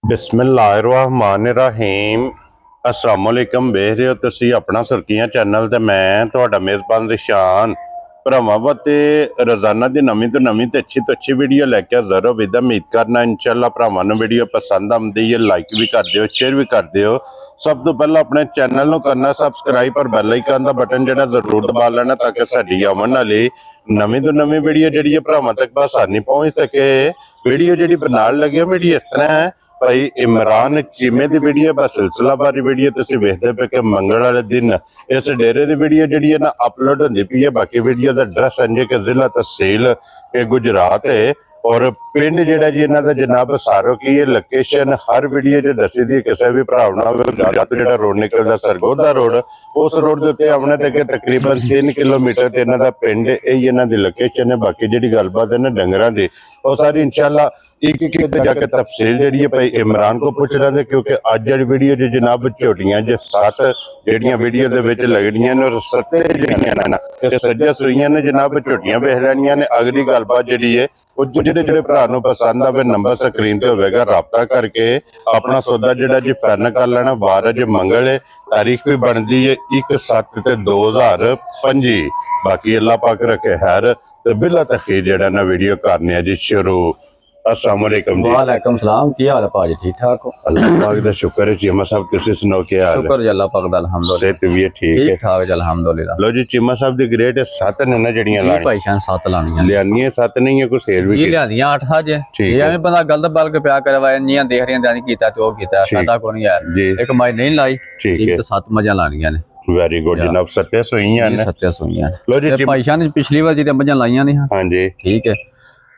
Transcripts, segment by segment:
बिस्मिल्लाहिर्रहमानिर्रहीम अस्सलाम वालेकुम। वेख रहे हो तुसी अपना सुर्खियां चैनल ते मैं तुहाडा मेज़बान रिशान भरावां ते रोजाना दी नवीं तो अच्छी वीडियो लैके हाज़र हो। विद उम्मीद करना इंशाअल्लाह भरावां नूं वीडियो पसंद आउंदी है। लाइक भी कर दिओ, शेयर भी कर दिओ। सब तो पहले अपने चैनल नूं करना सबसक्राइब और बैल आइकन दा बटन जिहड़ा जरूर दबा लेना ताकि साडी आउण वाली नवीं तो नवीं वीडियो जिहड़ी है भरावां तक आसानी पहुंच सके। वीडियो जिहड़ी बनाउण लगे वीडियो इस तरह है भाई इमरान चीमे की वीडियो बस सिलसिलावारी वीडियो तुसीं वेखदे पे कि मंगल वाले दिन इस डेरे की वीडियो जिहड़ी है ना अपलोड होंदी पई है। बाकी वीडियो का एड्रैस है कि जिला तहसील के गुजरात है और पिंड जिहड़ा जी इन्हां दा जनाब सारो की है। लोकेशन हर वीडियो च दसी दी किसी भी भरा जिहड़ा रोड निकलदा सरगोदा रोड उस रोड के उत्ते आउणे ते तकरीबन 3 किलोमीटर ते इन्हां दा पिंड यही इन्हां दी लोकेशन है। बाकी जिहड़ी गलबात है ना डंगरां दी वो सारी इंशाअल्लाह एक जाके तफसील जी भाई इमरान को पूछ रहे थे क्योंकि अज वाली वीडियो च जनाब झोटियां जो 7 जड़ियां वीडियो के लगनियां ने और 7 सज्जा सुइयां ने जनाब झोटियां वेख लैनियां ने। अगली गलबात जी है वो जिहड़े भरा नूं पसंद आवे नंबर स्क्रीन ते होवेगा राबता करके अपना सौदा जिहड़ा जी फाइनल कर लेना। वार अज मंगल है, तारीख भी बनती है 1/7/2025। बाकी अल्लाह पाक रखे खैर ते बिला तखीर जिहड़ा ना वीडियो करने जी शुरू। अस्सलाम वालेकुम जी। वालेकुम सलाम। की हाल है भाजी? ठीक ठाक हो? अल्लाह पाक दा शुक्र है। चीमा साहब तुसी सुनाओ क्या हाल है? शुक्र जी अल्लाह पाक दा अल्हम्दुलिल्लाह। सेहत भी ठीक है? ठाक जी अल्हम्दुलिल्लाह। लो जी चीमा साहब दी ग्रेड 7 ने ना जड़ियां जी लानी भाई शान 7 लानियां लियानियां 7 नहीं है कोई सेल भी जी लियानियां 8 आज ठीक ये है। हमें बंदा गलत बल्क प्या करवाया नियां देख रहे हैं जानी कीता तो कीता फायदा कोई नहीं है जी एक माई नहीं लाई ठीक है तो 7 मजा लानियां ने। वेरी गुड जनाब। 7 सुइयां ने 7 सुइयां। लो जी ते भाई शान पिछली बार जी मजा लाइयां नहीं हां जी ठीक है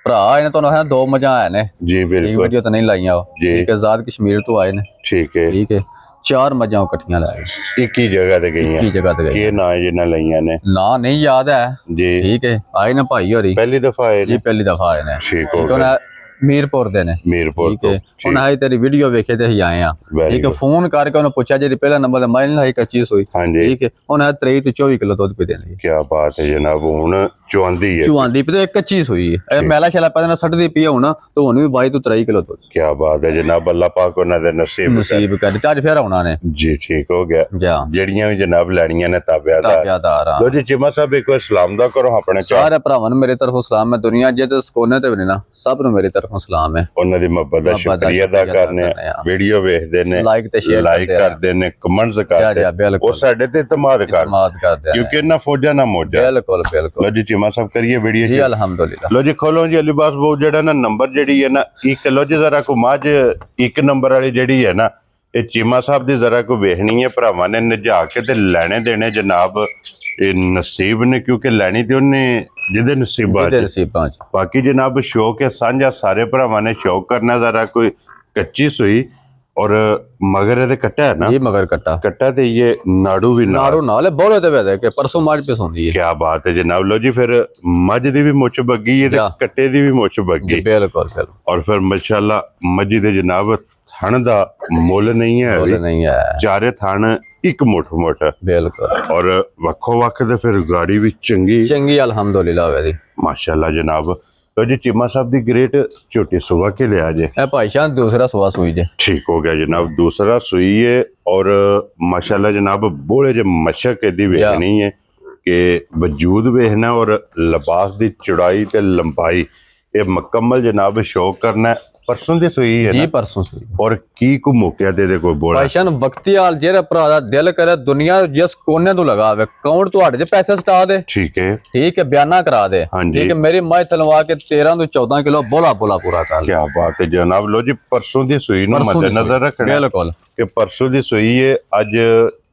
भरा इन्हें तो है 2 मजा आए ने जी बिल्कुल वीडियो तो नहीं लाइया ठीक है। आजाद कश्मीर तो आए ने ठीक है 4 मजा कट्ठियां लाए एक ही जगह ते गई हैं। जगह ते के ना जिन्ना लईयां ने ना नहीं याद है जी ठीक है। आए ना भाई होरी पहली दफा आए जी पहली दफा आए ने ठीक हो है मीरपुर दे ने मीरपुर ठीक है। उन्हें आई तेरी वीडियो वेखे ते ही आए हैं ठीक है। फोन करके उन्हें पूछा जी पहला नंबर मैं लाई कच्ची हुई ठीक है। उन्हें 23 तो 24 किलो दूध पी देने। क्या बात है जनाब। हुन चुआंदी है चुआंदी पे एक कच्ची हुई है मैला शैला पता सटदी पी हुन तो हुन भी 22 तो 23 किलो दूध। क्या बात है जनाब। अल्लाह पाक उन्हां दे नसीब कर अज फिर आउणा ने जी ठीक हो गया। जड़ियां भी जनाब लैनियां ने ताबियादार। लो जी चिमा साहब एक बार सलाम दा करो अपने सारे भरावां मेरी तरफों सलाम है। दुनिया जिस कोने ते भी ना सब नु मेरी तरफों सलाम है। उन्हां दी मोहब्बत दा शुक्रिया अदा करने वीडियो वेखदे ने लाइक करदे ने कमेंट्स करदे ओ साडे ते इत्मीद करदे क्योंकि ना फौजा ना मौजा। बिल्कुल बिल्कुल। लो जी चिमा साहब करिए वीडियो जी अल्हम्दुलिल्लाह। लो जी खोलो जी अलीबास वो जेड़ा ना नंबर जेड़ी है ना एक लो जी जरा को माज 1 नंबर वाली जेड़ी है ना ये चीमा साहब दी जरा को वेखनी है भरावां ने निजा के ते लेने देने जनाब ये नसीब ने क्योंकि लैनी तो उन्हें जिदे नसीबां बाकी जनाब शौक है साझा सारे भरावां ने शौक करना जरा कोई कच्ची सुई और मगर ये कट्टा है ना ये मगर कट्टा ते ये नाड़ू भी नाल बोले ते के परसों मज पे सोंदी है। क्या बात है जनाब। लो जी फिर मज दी भी मुछ बग्गी है कट्टे दी भी मुछ बग्गी बिल्कुल और फिर माशाल्लाह मजी दे जनाब थन दा मुल नहीं है चारे थन एक मुठ बिल्कुल और वक्खो वक्ख ते फिर गाड़ी भी चंगी अल्हम्दुलिल्लाह होवे माशाल्लाह जनाब। तो जी चिमा साहब दी ग्रेट छोटी सुबह के लिया जे भाई शान दूसरा सुबह सुई जे ठीक हो गया जनाब। दूसरा सुई है और माशाल्लाह जनाब बोले जे मशक दी वेखनी है कि वजूद वेखना और लिबास दी चौड़ाई ते लंबाई ये मुकम्मल जनाब शौक करना। परसों दी सुई है जी परसों सुई और की को मौके दे कोई बोला भाई शान वक्ती हाल जेरा भरा दा दिल करे दुनिया जिस कोने तो लगावे अकाउंट तुहाडे च पैसे सटा दे ठीक है बयाना करा दे ठीक है। मेरी माई तलवा के 13 तो 14 किलो बोला पूरा कर। क्या बात है जनाब। लो जी परसों दी सुई नु मद्देनजर रखना बिल्कुल कि परसों दी सुई है अज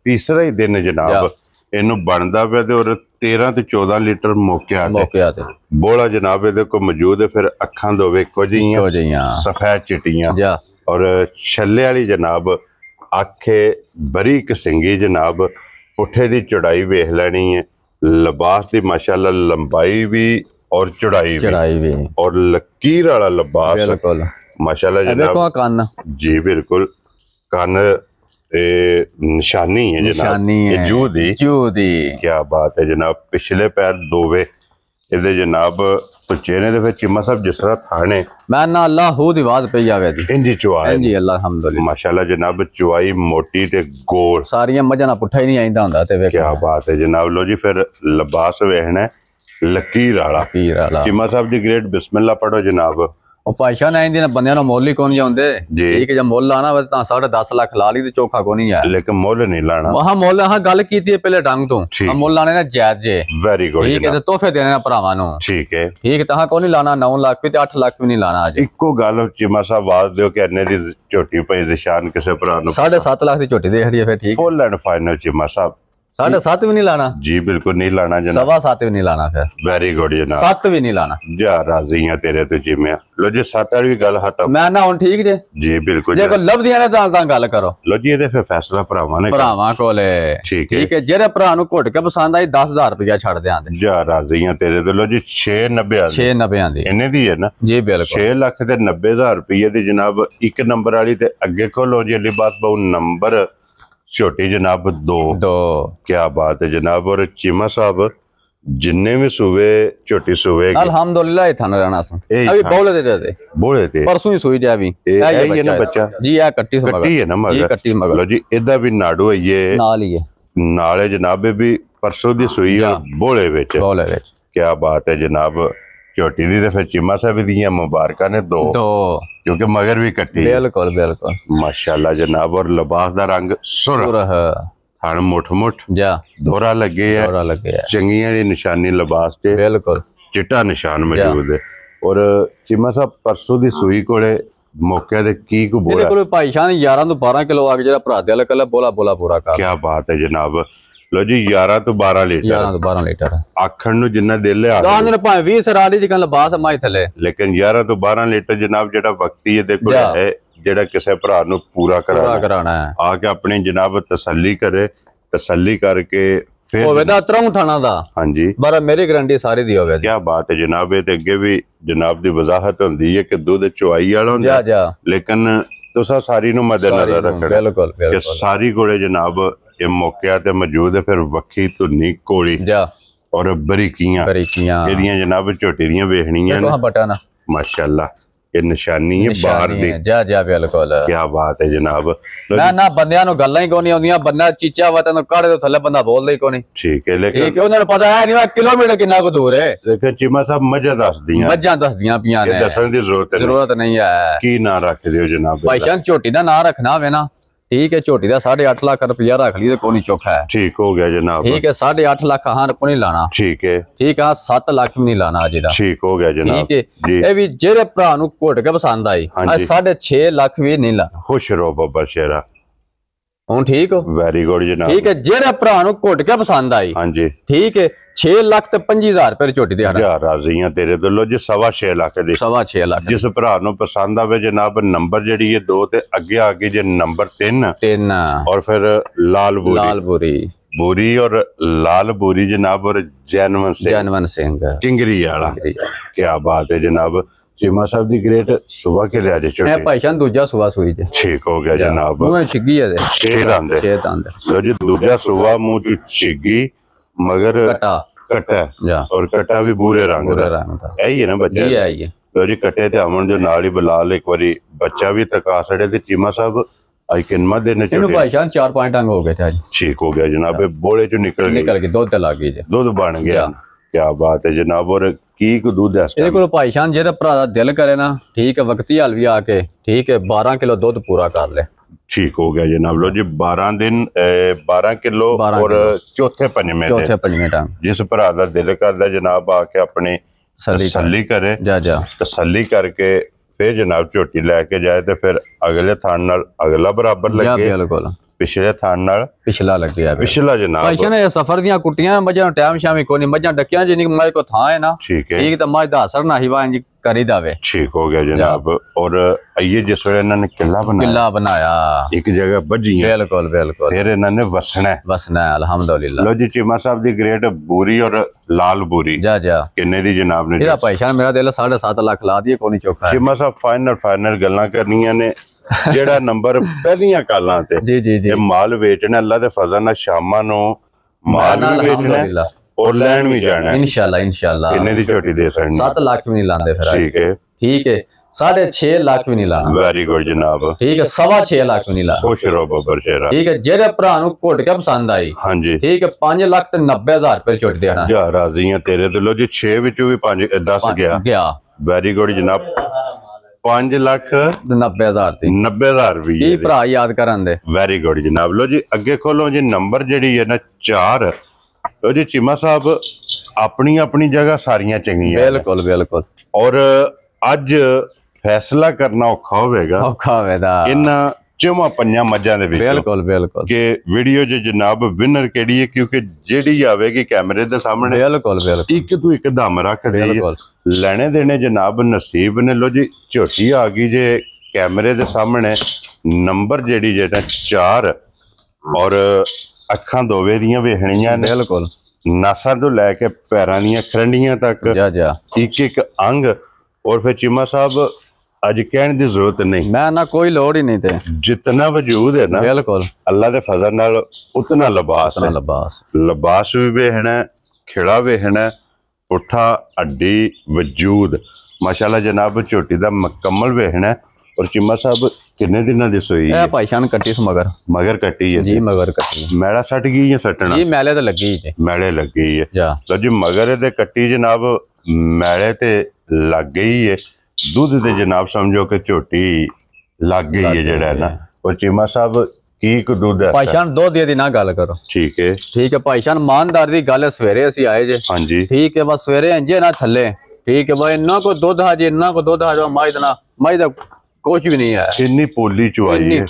तीसरा ही दिन जनाब इनू बनदा पे और 13 तो 14 लीटर मौके आते बोला जनाब ये को मौजूद है। फिर अखां दोवे इको जिहियां सफेद चिट्टियां और छल्ले वाली जनाब आखे बरीक सिंगी जनाब पुठे दी चौड़ाई वेख लैनी है। लिबास दी माशाल्लाह लंबाई भी और चौड़ाई भी और लकीर वाला लिबास बिल्कुल माशाल्लाह जनाब। कान जी बिल्कुल कान निशानी है जनाब जूदी क्या बात है जनाब। पिछले पैर दोवे इहदे जनाब तो चेहरे दे फिर चिम्मा साहब जिस तरह थाने मैं ना अल्लाह हू दी आवाज पई आवे जी इंजी चुआए जी अल्लाह अल्हम्दुलिल्लाह माशाल्लाह जनाब चुआई मोटी ते गोल सारियां मजां ना पुट्ठा ही नहीं आइंदा हुंदा ते क्या बात है जनाब। लो जी फिर लिबास वेखना लकीर वाला चिम्मा साहब दी ग्रेट बिस्मिल्लाह पढ़ो जनाब। ਉਹ ਪਾਸ਼ਾ ਨੇ ਆਂਦੀ ਨਾ ਬੰਦਿਆਂ ਨੂੰ ਮੁੱਲ ਹੀ ਕੋਣ ਜਾਂਦੇ ਠੀਕ ਜੇ ਮੁੱਲ ਆਣਾ ਵੇ ਤਾਂ 10.5 ਲੱਖ ਲਾ ਲਈ ਤੇ ਚੋਖਾ ਕੋ ਨਹੀਂ ਆ ਲੇਕਿਨ ਮੁੱਲ ਨਹੀਂ ਲਾਣਾ ਵਾਹ ਮੁੱਲ ਹਾਂ ਗੱਲ ਕੀਤੀ ਹੈ ਪਹਿਲੇ ਢੰਗ ਤੋਂ ਮੁੱਲ ਲਾਣੇ ਨਾ ਜਾਇਜ਼ ਜੇ ਵੈਰੀ ਗੁੱਡ ਠੀਕ ਹੈ ਤੇ ਤੋਹਫੇ ਦੇਣੇ ਨਾ ਭਰਾਵਾਂ ਨੂੰ ਠੀਕ ਹੈ ਠੀਕ ਤਾਂ ਕੋ ਨਹੀਂ ਲਾਣਾ 9 ਲੱਖ ਵੀ ਤੇ 8 ਲੱਖ ਵੀ ਨਹੀਂ ਲਾਣਾ ਅਜੇ ਇੱਕੋ ਗੱਲ ਚਿਮਾ ਸਾਹਿਬ ਆਵਾਜ਼ ਦਿਓ ਕਿ ਇੰਨੇ ਦੀ ਝੋਟੀ ਪਈ ਦੇ ਸ਼ਾਨ ਕਿਸੇ ਭਰਾ ਨੂੰ 7.5 ਲੱਖ ਦੀ ਝੋਟੀ ਦੇ ਖੜੀ ਹੈ ਫਿਰ ਠੀਕ ਫੁੱਲ ਐਂਡ ਫਾਈਨਲ ਚਿਮਾ ਸਾਹਿਬ 7.5 भी नहीं लाना जी बिल्कुल नहीं लाना जनाब 7.5 भी नहीं लाना फिर वेरी गुड जनाब 7 भी नहीं लाना जा राजी हां तेरे तो जिम्मे लो जी 7 वाली भी गल खत्म मैं ना हुन ठीक जे जी बिल्कुल जे को लभदियां ने तां गल करो लो जी ਇਹਦੇ ਫਿਰ ਫੈਸਲਾ ਭਰਾਵਾਂ ਨੇ ਕੋਲੇ ਠੀਕ ਹੈ ਜਿਹੜੇ ਭਰਾ ਨੂੰ ਘੁੱਟ ਕੇ ਪਸੰਦ ਆਈ 10000 ਰੁਪਇਆ ਛੱਡ ਦਿਆਂਦੇ ਜਾ ਰਾਜੀ ਹਾਂ ਤੇਰੇ ਤੇ। ਲੋ ਜੀ 690 ਦੀ ਇਹਨੇ ਦੀ ਹੈ ਨਾ ਜੀ ਬਿਲਕੁਲ 6 ਲੱਖ ਤੇ 90000 ਰੁਪਏ ਦੀ ਜਨਾਬ ਇੱਕ ਨੰਬਰ ਵਾਲੀ ਤੇ ਅੱਗੇ ਖੋਲੋ ਜੀ ਲਿਬਾਸ ਬਹੁ ਨੰਬਰ छोटी जनाब दो क्या बात है जनाब। और चिमा साहब जिन्ने भी सूबे छोटी सूबे अल्हम्दुलिल्लाह थाना रहना अभी बोले थे परसों ही सुई जावी ये ना बच्चा जी आ कट्टी है ना मगर जी कट्टी मगर लो जी इदा भी नाड़ू है ये नाल है जनाब भी परसों दी सुई बोले विच क्या बात है जनाब। झोटी दी ते फिर चिम्मा साहब दियां मुबारकां ने दो क्योंकि मगर भी कट्टी बिल्कुल बिल्कुल माशाल्लाह जनाब। और लिबास दा रंग सुरख थान मुठ जा दोहरा लगे है चंगियां दी निशानी लिबास ते बिल्कुल चिट्टा निशान मौजूद है। और चिम्मा साहब परसों दी सूई कोले मौके ते की को बोला ਇਹਦੇ ਕੋਲ ਭਾਈ ਸ਼ਾਨ 11 ਤੋਂ 12 ਕਿਲੋ ਆ ਕੇ ਜਿਹੜਾ ਭਰਾ ਦੇ ਵਾਲਾ ਕੱਲਾ ਬੋਲਾ ਪੂਰਾ ਕਰ क्या बात है जनाब। लो जी 11 तो 12 लीटर 11 ਤੋਂ 12 ਲੀਟਰ ਆਖਣ ਨੂੰ ਜਿੰਨਾ ਦਿਲ ਹੈ ਦਾਨ ਨੇ ਭਾਵੇਂ 20 ਸਰਾਲੀ ਜਿਕਨ ਲਬਾਸ ਮਾਈ ਥਲੇ ਲੇਕਿਨ 11 ਤੋਂ 12 ਲੀਟਰ ਜਨਾਬ ਜਿਹੜਾ ਵਕਤੀ ਇਹਦੇ ਕੋਲ ਹੈ ਜਿਹੜਾ ਕਿਸੇ ਭਰਾ ਨੂੰ ਪੂਰਾ ਕਰਾਣਾ ਹੈ ਆ ਕੇ ਆਪਣੀ ਜਨਾਬ ਤਸੱਲੀ ਕਰੇ ਤਸੱਲੀ ਕਰਕੇ ਫਿਰ ਹੋਵੇ ਦਾ ਤਰੋਂ ਠਾਣਾ ਦਾ ਹਾਂਜੀ ਪਰ ਮੇਰੀ ਗਾਰੰਟੀ ਸਾਰੀ ਦੀ ਹੋਵੇ ਕੀ ਬਾਤ ਹੈ ਜਨਾਬ। ਇਹ ਤੇ ਅੱਗੇ ਵੀ ਜਨਾਬ ਦੀ ਵਜ਼ਾਹਤ ਹੁੰਦੀ ਹੈ ਕਿ ਦੁੱਧ ਚੁਆਈ ਵਾਲਾ ਹੁੰਦਾ ਲੇਕਿਨ ਤੁਸੀਂ ਸਾਰੀ ਨੂੰ ਮੱਦੇਨਜ਼ਰ ਰੱਖਣਾ ਬਿਲਕੁਲ ਕਿ ਸਾਰੀ ਕੋਲੇ ਜਨਾਬ ਇਹ ਮੌਕਿਆਂ ਤੇ ਮੌਜੂਦ ਹੈ। ਫਿਰ ਵੱਖੀ ਧੁੰਨੀ ਕੋਲੀ ਔਰ ਬਰੀਕੀਆਂ ਇਹਦੀਆਂ ਜਨਾਬ ਝੋਟੀ ਦੀਆਂ ਵੇਖਣੀਆਂ ਨੇ ਮਾਸ਼ਾਅੱਲਾ ਇਹ ਨਿਸ਼ਾਨੀ ਹੈ ਬਾਹਰ ਦੀ ਜਾ ਬਿਲਕੁਲ ਕੀ ਬਾਤ ਹੈ ਜਨਾਬ। ਨਾ ਬੰਦਿਆਂ ਨੂੰ ਗੱਲਾਂ ਹੀ ਕੋਈ ਨਹੀਂ ਆਉਂਦੀਆਂ ਬੰਦਾ ਚੀਚਾ ਵਾ ਤੈਨੂੰ ਕਾੜੇ ਤੋਂ ਥੱਲੇ ਬੰਦਾ ਬੋਲਦਾ ਹੀ ਕੋਈ ਨਹੀਂ ਠੀਕ ਹੈ ਲੇਕਿਨ ਉਹਨਾਂ ਨੂੰ ਪਤਾ ਹੈ ਨਹੀਂ ਕਿਲੋਮੀਟਰ ਕਿੰਨਾ ਕੁ ਦੂਰ ਹੈ। ਦੇਖੋ ਚੀਮਾ ਸਾਹਿਬ ਮੱਝਾਂ ਦੱਸਦੀਆਂ ਪਈਆਂ ਨੇ ਦੱਸਣ ਦੀ ਜ਼ਰੂਰਤ ਨਹੀਂ ਹੈ। ਕੀ ਨਾਂ ਰੱਖਦੇ ਹੋ ਜਨਾਬ ਭਾਈ ਸ਼ਾਨ ਝੋਟੀ ਦਾ ਨਾਂ ਰੱਖਣਾ ਹੋਵੇ ਨਾ ठीक है झोटी का 8.5 लाख रुपया रख ली तो कोई चौखा है ठीक हो गया जनाब। ठीक है 8.5 लाख हाँ को नहीं लाना ठीक है 7 लाख भी नहीं लाना अज दा ठीक हो गया जनाब। ठीक है ये भी जेरे भरा नु घुट के पसंद आई 6.5 लाख भी नहीं लाना। खुश रहो बाबा शेरा हूं ठीक हो वेरी गुड जनाब। ठीक है जेरे भरा नु घुट के पसंद आई हाँ जी ठीक है 6 लाख ते 25,000 रुपए झोटी दे राजी हां तेरे तो। लो जी 6.5 लाख दी 6.5 लाख जिस भरा नु पसंद आवे जनाब नंबर जेडी है 2 ते अगे आगे जे नंबर 3 और फिर लाल बोरी और लाल बोरी जनाब और जैनवन सिंह चिंगरी वाला क्या बात है जनाब। चिमा साहब दी ग्रेट सुबह के ले आजे छोटे भाई शान दूजा सुबह सुई जे ठीक हो गया जनाब। मुंह छिगी है छेद आंदे लो जी दूजा सुबह मुंह की छिगी मगर कटा और कटा भी बुरे रंग दा यही है ना बच्चा जी यही है। लो जी कटे ते अमन जो नाल ही बलाल एक बारी बच्चा भी तका सड़े ते चिमा साहब आई किनमा देने छोटे भाई शान 4 अंग हो गए थे ठीक हो गया जनाब। बोले जो निकल गए दूध ते लग गई दूध बन गया क्या बात है जनाब। और की को दूध ਇਹਦੇ ਕੋਲ ਭਾਈ ਸ਼ਾਨ ਜਿਹੜਾ ਭਰਾ ਦਾ ਦਿਲ ਕਰੇ ਨਾ ਠੀਕ ਹੈ ਵਕਤੀ ਹਾਲ ਵੀ ਆ ਕੇ ਠੀਕ ਹੈ 12 किलो दूध पूरा कर ले ठीक हो गया जनाब। लो जी 12 दिन 12 किलो और चौथे पंजवें टाइम जिस भरा दा दिल करदा जनाब आके अपनी तसल्ली करे तसल्ली करके फिर जनाब झोटी लैके जाए तो फिर अगले थान नाल अगला बराबर लगे बिल्कुल पिछले थान नाल पिछला लगे पिछला जनाब। भाई शान सफर दियां कुटियां मझां टाइम शामी कोई नहीं मझां डकियां जिन्नी मझ को थां है ना ठीक है ठीक तो मझ दा असर ना ही वा इंज करी दावे ठीक हो गया जनाब। और ये जिस वे इन्होंने किला बनाया एक जगह बजी बिल्कुल फिर इन्होंने वसना है अल्हम्दुलिल्लाह। लो जी चिमा साहब दी ग्रेट बूरी और लाल बूरी किन्ने दी जनाब ने भाई शान मेरा दिल 7.5 लाख ला दिए कोई चौखा चिमा साहब फाइनल गल्लां करनियां ने जेड़ा नंबर पहलियां कालां ते जी माल वेचना अल्लाह दे फजल नाल शामां नूं माल भी वेचना और लैन भी जाना है इंशाल्लाह इंशाल्लाह। किन्ने दी झोटी दे सकनी 7 लाख भी नहीं लांदे फिर। ठीक है 6.5 लाख भी नहीं लाना। वेरी गुड जनाब। ठीक है 6.25 लाख भी नहीं लाना। खुश रहो बब्बर शेरा। ठीक है जेरे भरा नु घुट के पसंद आई हाँ जी ठीक है 5,90,000 रुपए झोटी देना जा राजी हां तेरे ते लो जी 6 विचों भी 5 10 गया वेरी गुड जनाब 5,90,000 थी 90,000 भी की भरा याद करन दे। वेरी गुड जनाब। लो जी अगे खोलो जी नंबर जेडी है ना 4 लो जी चीमा साहब अपनी अपनी जगह सारियां चंगियां बिल्कुल बिल्कुल और अज फैसला करना औखा होवेगा इन्हां चौवां पंजां मज्जां दे विच बिल्कुल बिल्कुल कि वीडियो च जनाब विनर केड़ी है क्योंकि जेडी आवेगी कैमरे दे सामने बिल्कुल बिल्कुल एक तू एक दम रख दी बिल्कुल लेने देने जनाब नसीब ने। लो जी झोटी आ गई जे कैमरे दे सामने नंबर जेडी जेटा 4 और अखां दोवे दियां वेखणियां ने बिल्कुल नासा तो लैके पैरां दियां खरंडियां तक जा एक एक अंग और फिर चीमा साहब अज कहने की जरूरत नहीं मैं ना कोई लोड़ ही नहीं थे जितना वजूद है ना बिल्कुल अल्लाह के फजल नाल उतना लिबास है लिबास भी वेखना खिड़ा वेखना पुठा हड्डी वजूद माशाल्लाह जनाब झोटी दा मुकम्मल वेखना। और चिम्मा साहब किन्ने दिनां दी सोई है भाईशान कट्टी मगर कट्टी है जी मगर कट्टी मैला सट गई है सटना जी मैले ते लगी जी मैले लग गई है जा लो जी मगर दे कट्टी जनाब मैले ते लग गई है दूध दे जनाब समझो कि झोटी लग गई है जेड़ा ना। और चीमा साहब की को दूध है भाईशान दो दी ना गल करो ठीक है भाईशान ईमानदार दी गल सवेरे असी आए जे हाँ जी ठीक है बस सवेरे इंजे ना थले ठीक है भाई इन्ना को दूध आ जे इन्ना को दूध आ जाओ माई दा कुछ भी नहीं है इन्नी पोली चुवाई है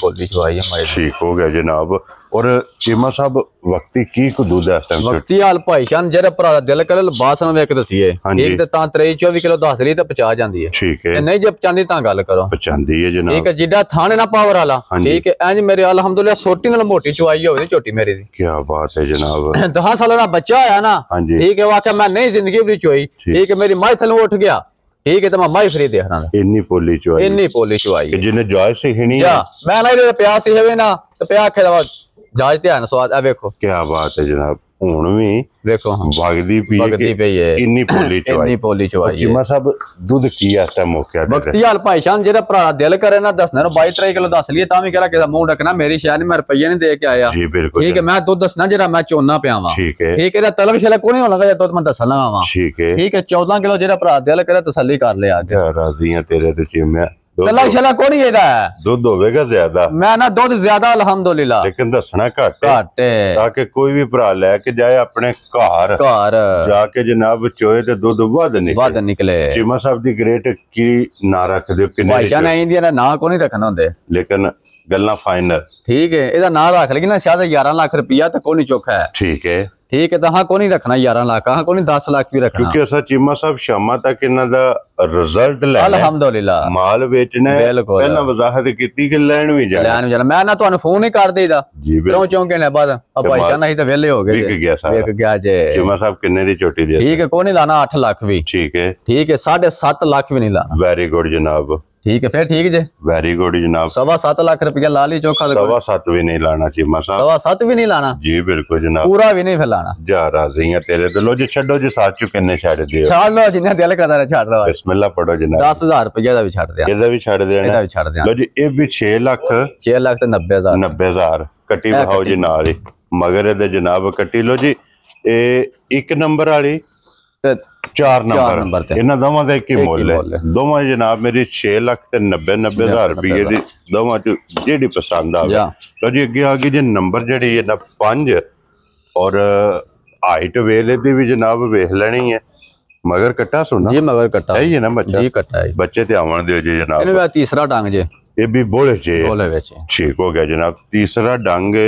ठीक हो गया जनाब। और चीमा साहब वक्ती की को दूध है इस टाइम वक्ती हाल भाईशान जेरे भरा दा दिल करे बास ना वेख दसीए एक ते ता 23-24 किलो दस ली ते पचा जांदी है ठीक है नहीं जे पचांदी ता गल करो पचांदी है जनाब ठीक है जिड्डा थाने ना पावर वाला ठीक है इंज मेरे अल्हम्दुलिल्लाह सोटी नाल मोटी चुवाई होवे छोटी मेरी दी क्या बात है जनाब 10 साल दा बच्चा आया ना ठीक है वाकई मैं नहीं जिंदगी भी चुवाई ठीक है मेरी माई थल्लों उठ गया ठीक है तो मैं माई फ्री देख रहा इन्नी पोली चुवाई जिन्हें जायज सीखनी है मैं ना इधर प्यास ही है ना तो प्यास आखे दा जायज ध्यान स्वाद आ देखो क्या बात है जनाब हुण भी देखो वगदी पई है इन्नी पोली चुवाई चीमा साहब दूध की है इस टाइम मौके ते वक्ती हाल भाईशान जेड़ा भरा दिल करे ना दसना 22-23 किलो दस लिए तां भी करा के मुंह ढकना मेरी शायद मैं रुपये नहीं दे के आया जी बिल्कुल ठीक है मैं दूध दसना जेड़ा मैं चोना पिया वा ठीक है तलब शला कोनी होना लगा दूध मैं दसना वा ठीक है 14 किलो जेड़ा भरा दिल करे तसल्ली कर ले आके राजी हां तेरे ते चिम्या तलब शला कोनी एदा दूध होवेगा ज्यादा मैं ना दूध ज्यादा अल्हम्दुलिल्लाह लेकिन दसना घट है ताकि कोई भी भरा लेके जाए अपने घर जाके जनाब चोए ते दूध वध निकले चीमा साहब दी ग्रेट की ना रख दे किन्ने भाईशान इंदी ना कोनी रखना होंदे लेकिन गल्ला फाइनल ठीक है एदा ना रख लेकिन ना शायद 11 लाख रुपया तो कोनी चोखा है ठीक है तो हाँ कोनी रखना 11 लाख हाँ कोनी 10 लाख भी रखना क्योंकि असा चीमा साहब शामा तक इन्हां दा रिजल्ट ले अल्हम्दुलिल्लाह माल बेचना है पहला वजाहत कीती कि लैन भी जाना मैं ना ਤੁਹਾਨੂੰ ਫੋਨ ਹੀ ਕਰ ਦੇਈਦਾ ਜੀ ਕਿਉਂ ਚੌਂਕੇ ਨੇ ਬਾਅਦ ਆ ਭਾਈਜਾਨ ਨਹੀਂ ਤਾਂ ਵਿਹਲੇ ਹੋ ਗਏ ਵਿਕ ਗਿਆ ਜੇ ਚੀਮਾ ਸਾਹਿਬ ਕਿੰਨੇ ਦੀ ਚੋਟੀ ਦੀ ਠੀਕ ਹੈ ਕੋਈ ਨਹੀਂ ਲਾਣਾ 8 ਲੱਖ ਵੀ ਠੀਕ ਹੈ 7.5 ਲੱਖ ਵੀ ਨਹੀਂ ਲਾਣਾ ਵੈਰੀ ਗੁੱਡ ਜਨਾਬ ठीक है फिर ठीक जे वेरी गुड जनाब 7.25 लाख रुपया ला ली चोखा 7.25 भी नहीं लाना चीमा साहब 7.25 भी नहीं लाना जी बिल्कुल जनाब पूरा भी नहीं फिर लाना जा राजी है तेरे तो लो जी छड्डो जी साथ चु किन्ने छड़ दियो छाड़ लो जिन्ना दिल करदा छाड़ लो बिस्मिल्लाह पढ़ो जनाब 10,000 रुपया दा भी छाड़ दिया ਇਹਦਾ भी छड़ देना ਇਹਦਾ ਵੀ ਛੱਡ ਦਿਆਂ लो जी ये भी 6 लाख ਤੇ 90,000 कट्टी बहाओ जी नाल ही मगर ਇਹਦੇ जनाब कट्टी लो जी ये एक नंबर वाली ਤੇ 4 नंबर इन्हां दोवां दा एक ही मुੱਲ है दोवां जनाब मेरी 6 लाख ते 90,000 रुपये दी दोवां च जेडी पसंद आवे लो जी अगे आ गई जी नंबर जेडी है ना 5 और हाइट वेले दी भी जनाब वेख लेनी है मगर कट्टा सुना जी मगर कट्टा है ना बच्चा जी कट्टा है बच्चे ते आवन दियो जी जनाब इन्हें तीसरा डंग जे ये भी बोले चे विच ठीक हो गया जनाब तीसरा डंग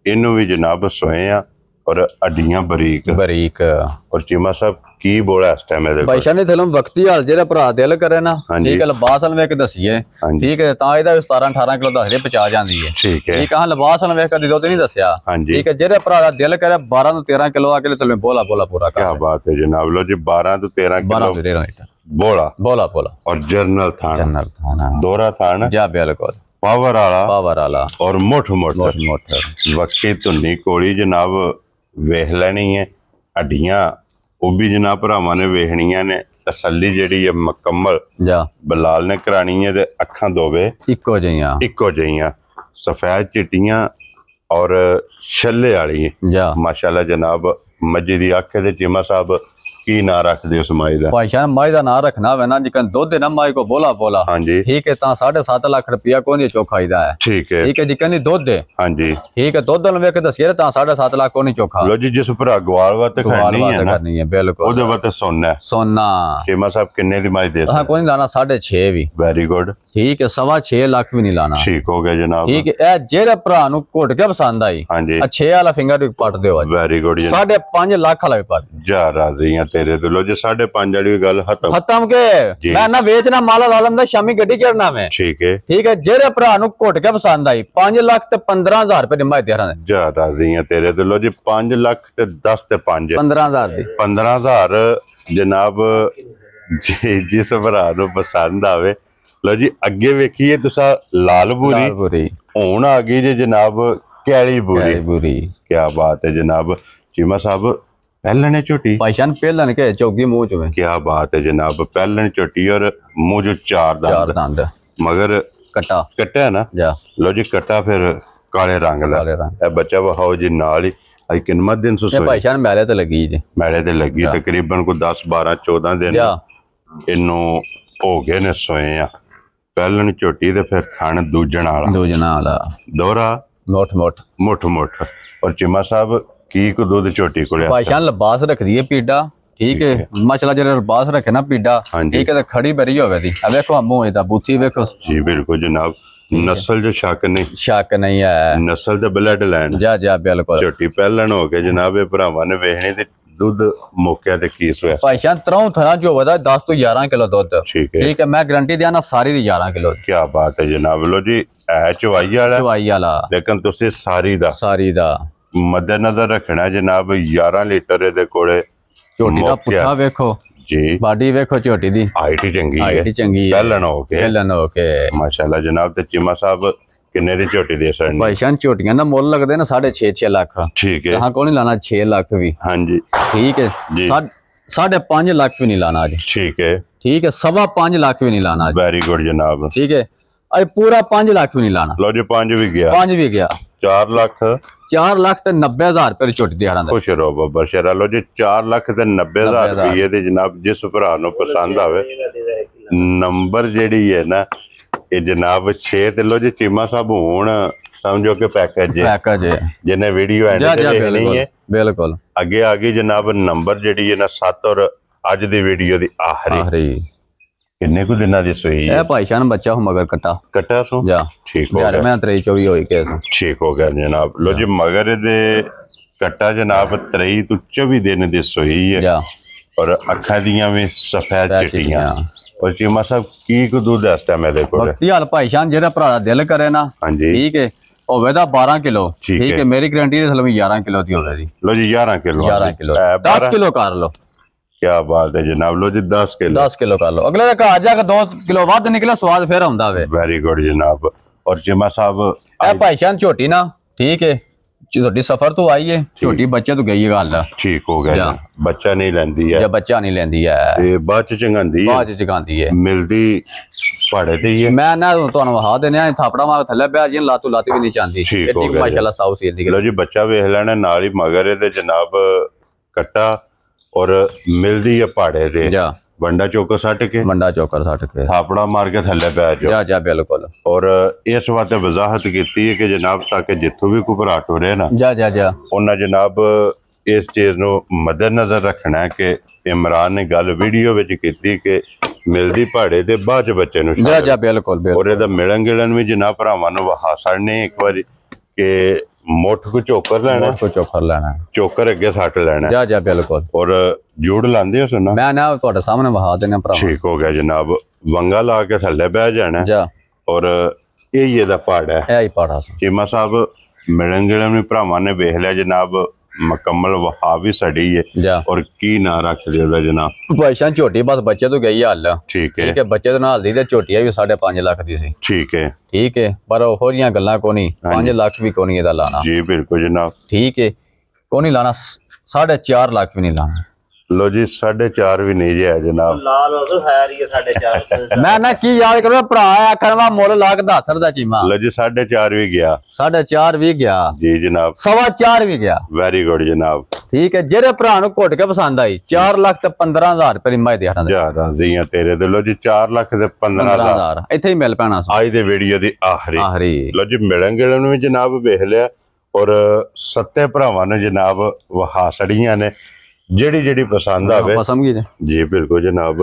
इनू भी जनाब सोए आ और हड्डियां बरीक और चीमा साहब की बोला इस टाइम भाईशा ने थलों वक्ती हाल जेड़ा भरा दिल करे ना ठीक है लिबास वाल वेख दसीए ठीक है ता इहदा 17-18 किलो दस रहे पचा जांदी है ठीक है हां लिबास वाल वेख कदी तो नहीं दसया ठीक है जेड़ा भरा दिल करे 12 तो 13 किलो आके थले बोला पूरा क्या बात है जनाब लो जी 12 तो 13 किलो बोला और जर्नल थाना दोहरा थाना जा बिल्कुल पावर वाला और मोठ मोठ वक्ती धुनी कोड़ी जनाब वेख लेनी है ਹੱਡੀਆਂ ਉਹ ਵੀ ਜਨਾਬ ਭਰਾਵਾਂ ਨੇ ਵੇਖਣੀਆਂ ਨੇ, ਤਸੱਲੀ ਜਿਹੜੀ ਹੈ ਮੁਕੰਮਲ ਜਾ ਬਲਾਲ ਨੇ ਕਰਾਣੀ ਹੈ। ਤੇ ਅੱਖਾਂ ਦੋਵੇਂ ਇੱਕੋ ਜਿਹੀਆਂ ਸਫੈਦ ਚਿੱਟੀਆਂ ਔਰ ਛੱਲੇ ਵਾਲੀ ਜਾ ਮਾਸ਼ਾਅੱਲਾ ਜਨਾਬ। ਮੱਝੀ ਦੀ ਅੱਖ ਦੇ ਚੀਮਾ ਸਾਹਿਬ ਕੀ ਨਾਂ ਰੱਖਦੇ ਉਸ ਮਾਈ ਦਾ? ਭਾਈ ਸ਼ਾਨ ਮਾਈ ਦਾ ਨਾਂ ਰੱਖਣਾ ਵੇ ਨਾ ਜਿਕਨ ਦੁੱਧ ਹੈ ना माई को बोला ਹਾਂਜੀ ठीक है ता 7.5 लाख रुपया कोनी चोखा दा है ठीक है जिकन दुध है ਹਾਂਜੀ ठीक है दुध नु वेख दसिए ता 7.5 लाख कोनी चोखा ਲੋ ਜੀ ਜਿਸ ਭਰਾ ਗਵਾਲ ਵਾਤੇ ਖੜਨੀ ਹੈ ਨਾ करनी है बिल्कुल ਉਹਦੇ ਵਾਤੇ ਸੋਨਾ सोना ਚੀਮਾ ਸਾਹਿਬ ਕਿੰਨੇ ਦੀ ਮਾਈ ਦੇ? हां कोनी लाना 6.5 भी ਵੈਰੀ ਗੁੱਡ ठीक है 6.5 लाख भी नहीं लाना ਠੀਕ ਹੋ ਗਿਆ ਜਨਾਬ। ठीक है ए जेरे भरा नु घुट के पसंद आई ਹਾਂਜੀ 6 वाला फिंगर भी पट दियो आज ਵੈਰੀ गुड ਜੀ 5.5 लाख वाला भी पट ਜਾ ਰਾਜ਼ੀ ਆ ਤੇਰੇ ਤੋਂ। ਲੋ ਜੀ 5.5 ਵਾਲੀ ਗੱਲ खत्म के मैं ना बेचना माला लालम दा शामी गड्डी चढ़ना मैं ठीक है जेरे भरा नु घुट के पसंद आई 5 लाख ते 15,000 रुपए दी माई देरा जा राजी आ तेरे तो। लो जी 5 लाख ते 10 ते 5 15,000 दी 15,000 जनाब जिस भरा नु पसंद आवे। लो जी अगे वेखिए तुसा लाल बूरी हुण आ गई जे जनाब कैली बूरी। क्या बात है जनाब। चीमा साहब पहलन झोटी भाईशान पहलन के चौकी मुंह च में। क्या बात है जनाब। पहलन झोटी और मुंह जो चार दांत मगर कट्टा है ना जा। लो जी कट्टा फिर काले रंग दा बच्चा वहाओ जी नाल ही किन्ना दिन भाईशान मैले ते लगी जी मैले ते लगी तकरीबन को 10 12 14 दिन इनू हो गए ने सोए आ। पहलन झोटी ते फिर थन दूजन वाला दोहरा मुठ और चिमा साहब की को दूध झोटी को भाईशान लिबास रख दी है पीड़ा ठीक है माशाल्लाह जरा लिबास रखे ना पीड़ा ठीक है खड़ी बरी होवे दी अब देखो मुंह दा बूथी देखो जी बिल्कुल जनाब। नस्ल जो शक नहीं है नस्ल ते ब्लड लाइन जा बिल्कुल झोटी पहलन हो के जनाब भरावां ने वेखनी ते दूध मौके ते कीस हुआ भाईशान त्रौं थना जो वदा 10 तो 11 किलो दूध ठीक है मैं गारंटी देना सारी दी 11 किलो। क्या बात है जनाब। लो जी है चवाई वाला लेकिन तुसी सारी दा मद्देनजर रखना जनाब। 11 लीटर दे कोले झोटी दा पुट्ठा वेखो जी बाडी वेखो झोटी दी हाइट चंगी है पहलन हो के माशाल्लाह जनाब। ते चीमा साहब किन्ने दी झोटी दे सकदे? भाईशान झोटियां दा मुੱਲ लगदे ना 6.5 लाख ठीक है। हां को नहीं लाना 6 लाख भी हां जी ठीक है 5.5 लाख भी नहीं लाना आज ठीक है 5.5 लाख भी नहीं लाना आज। वेरी गुड जनाब ठीक है आज पूरा 5 लाख भी नहीं लाना। लो जी 5 भी गया 4 लाख 4,90,000 रुपए झोटी दे रहा खुश रहो बाबा शेरा। लो जी 4,90,000 रुपये दे जनाब जिस भरा नु पसंद आवे नंबर जेडी है ना ये जनाब 6 ते। लो जी चीमा साहब हुण समझो कि पैकेज है जिन्हें वीडियो एंड ते देखनी है बिल्कुल अगे आ गई जनाब नंबर जेडी है ना 7 और अज दी वीडियो दी आखिरी किन्ने को दिना दी सोई है भाईशान बच्चा हूं मगर कट्टा सो जा ठीक हो गया। मैं 23-24 होई के ठीक हो गया जनाब। लो जी मगर दे कट्टा जनाब 23 तो 24 दिन दी सोई है और अखा दियां भी सफेद चिट्टियां और चीमा साहब की को दूध इस टाइम मेरे को की हाल भाईशान जेरा भरा दिल करे ना हां जी ठीक है होवे दा 12 किलो ठीक है मेरी गारंटी दे 11 किलो दी होवे जी। लो जी 11 किलो 10 किलो कर लो। क्या बात है जनाब। लो जी 10 किलो कर लो अगले का आ जाकर 2 किलो वध निकले स्वाद फिर आंदा वे। वेरी गुड जनाब। और चिमा साहब ए भाईशान झोटी ना ठीक है छोटी सफर तो आई है छोटी बच्चे तो गई है गल ठीक हो गया बच्चा नहीं लेंदी है बच्चा नहीं लेंदी है ते बाद च चंगांदी है मिलदी पहाड़े ते ही है। मैं ना ਤੁਹਾਨੂੰ ਵਹਾ ਦੇਨੇ ਆ ਥਾਪੜਾ ਮਾਰ ਥੱਲੇ ਪਿਆ ਜੀ ਲਾਤੂ ਲਾਤੀ ਵੀ ਨਹੀਂ ਚਾਂਦੀ ਐਡੀ ਮਾਸ਼ਾਅੱਲਾ ਸਾਊ ਸੀਲ ਦੀ। ਲੋ ਜੀ ਬੱਚਾ ਵੇਖ ਲੈਣਾ ਨਾਲ ਹੀ ਮਗਰ ਇਹਦੇ ਜਨਾਬ ਕੱਟਾ और मिलदी है पहाड़े ते वंडा चौकर सट के थापड़ा मार के थले पै जा बिल्कुल। और इस वास्ते वजाहत की है कि जनाब ताकि जिथों भी कोई भरा टुरे ना उन्हें जनाब इस चीज नु मद्देनजर रखना है कि इमरान ने गल वीडियो विच कीती कि मिलदी पहाड़े ते बाद च बच्चे नु बिल्कुल और इहदा मिलन गिलन भी जनाब भरावां नु वहा सड़ने एक बार के मोठ को चोकर लेना चोकर अगे सट लेना जा बिल्कुल। और जूड़ लांदे हो सुना मैं ना तुहाडे सामने वहा देना भरा ठीक हो गया जनाब। वंगा ला के थल्ले बह जाना और यही एदा पहाड़ा चीमा साहब मिलन गिलन भी भरावां ने वेख लिया जनाब मुकम्मल वहा भी सड़ी है और की ना रख दिया जनाब। भाईशान झोटी बस बच्चे तो गई हाल ठीक है बच्चे तो नाल दी ते झोटिया भी 5.5 लाख दी सी ठीक है पर होरियां गल्लां कोनी 5 लाख भी कोनी एदा लाना जी बिल्कुल जनाब ठीक है कोनी लाना 4.5 ਲੱਖ भी नहीं लाना। लो जी 4.5 भी नहीं है जनाब। लाल हो तो है ही 4.5। मैं ना की याद करो भरा आखर वा मुल लाख 10 दा चीमा। लो जी 4.5 भी गया। 4.5 भी गया जी जनाब। 4.25 भी गया। वेरी गुड जनाब। ठीक है जेरे भरा नु घुट के पसंद आई 4 लाख ते 15,000 रुपए दी मैं दे हटां। जा राजी हां तेरे ते। लो जी 4 लाख ते 15,000 इत्थे ही मिल पैना आज दे वीडियो दी आखरी। लो जी मिलणगे भी जनाब वेख लिया और 7 भरावां ने जनाब वहा सड़ियां ने जेड़ी जेड़ी पसंद आवे जी बिल्कुल जनाब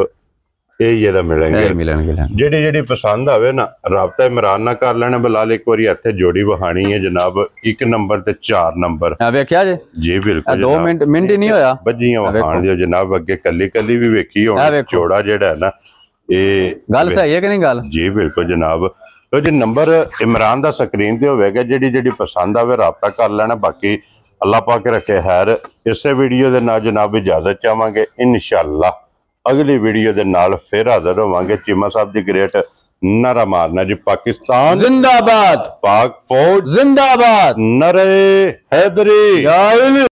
ये मिलेंगे जेड़ी जेड़ी पसंद आवे ना राबता इमरान ना कर लेना। बिलाल एक बारी इत्थे जोड़ी वहानी है जनाब 1 नंबर ते 4 नंबर वेख्या जी बिल्कुल 2 मिनट ही नहीं होया बजियां वहान दियो जनाब। अगे कली कली भी वेखी होनी जोड़ा जेड़ा है ना ये गल सही है कि नहीं गल जी बिल्कुल जनाब। तो जी नंबर इमरान दा स्क्रीन ते होवेगा जेड़ी जेड़ी पसंद आवे राबता कर लेना। बाकी अल्लाह पाक रखे खैर। इसे वीडियो दे नाल जनाब इजाजत चाहांगे इंशाअल्लाह अगली वीडियो दे नाल फिर हाजिर होवांगे। चीमा साहब दी ग्रेट नारा मारना जी पाकिस्तान जिंदाबाद पाक फौज जिंदाबाद नरे हैदरी।